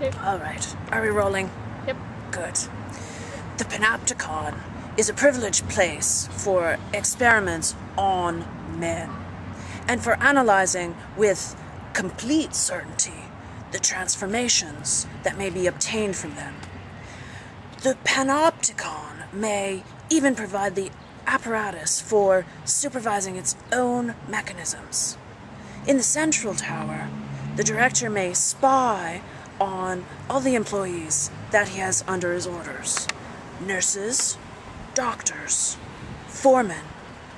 Okay. Alright, are we rolling? Yep. Good. The Panopticon is a privileged place for experiments on men, and for analyzing with complete certainty the transformations that may be obtained from them. The Panopticon may even provide the apparatus for supervising its own mechanisms. In the central tower, the director may spy on all the employees that he has under his orders: nurses, doctors, foremen,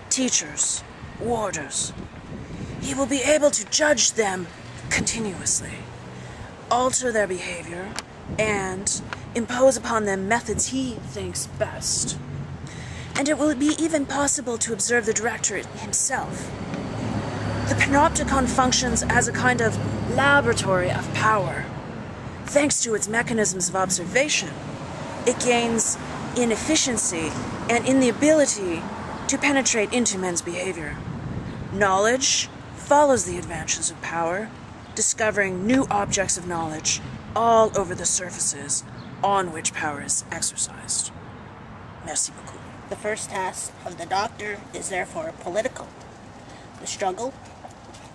teachers, warders. He will be able to judge them continuously, alter their behavior, and impose upon them methods he thinks best. And it will be even possible to observe the director himself. The Panopticon functions as a kind of laboratory of power. Thanks to its mechanisms of observation, it gains in efficiency and in the ability to penetrate into men's behavior. Knowledge follows the advances of power, discovering new objects of knowledge all over the surfaces on which power is exercised. Merci beaucoup. The first task of the doctor is therefore political. The struggle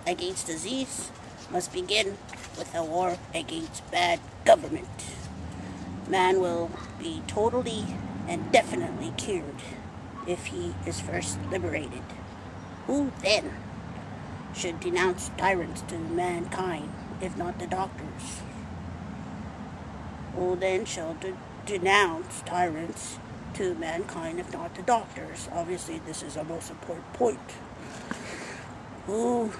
against disease must begin with a war against bad government. Man will be totally and definitely cured if he is first liberated. Who then should denounce tyrants to mankind, if not the doctors? Who then shall denounce tyrants to mankind, if not the doctors? Obviously, this is a most important point. Who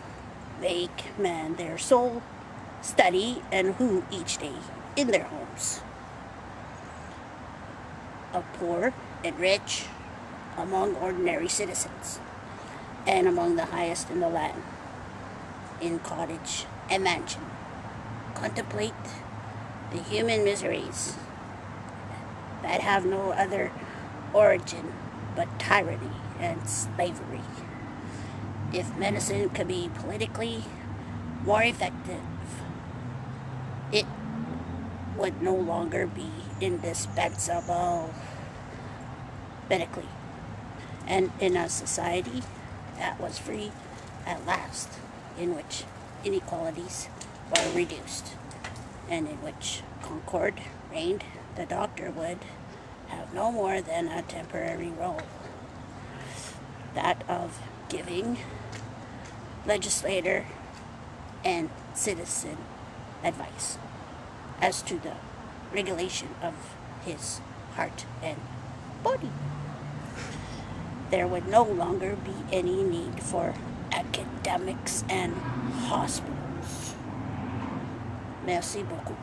make man their sole study, and who each day in their homes, of poor and rich, among ordinary citizens, and among the highest in the land, in cottage and mansion, contemplate the human miseries that have no other origin but tyranny and slavery. If medicine could be politically more effective, it would no longer be indispensable medically, and in a society that was free at last, in which inequalities were reduced, and in which concord reigned, the doctor would have no more than a temporary role, that of giving legislator and citizen advice as to the regulation of his heart and body. There would no longer be any need for academics and hospitals. Merci beaucoup.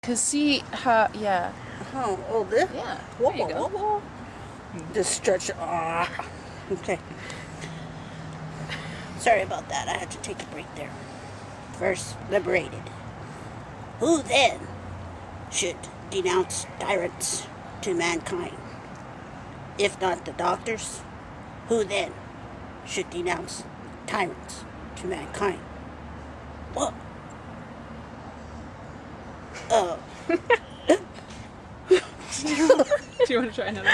Cause see how, yeah. Oh, this? Yeah. Whoa, There you go. whoa. Just stretch it. Okay. Sorry about that. I had to take a break there. First, liberated. Who then should denounce tyrants to mankind? If not the doctors, who then should denounce tyrants to mankind? What? Do you want to try another?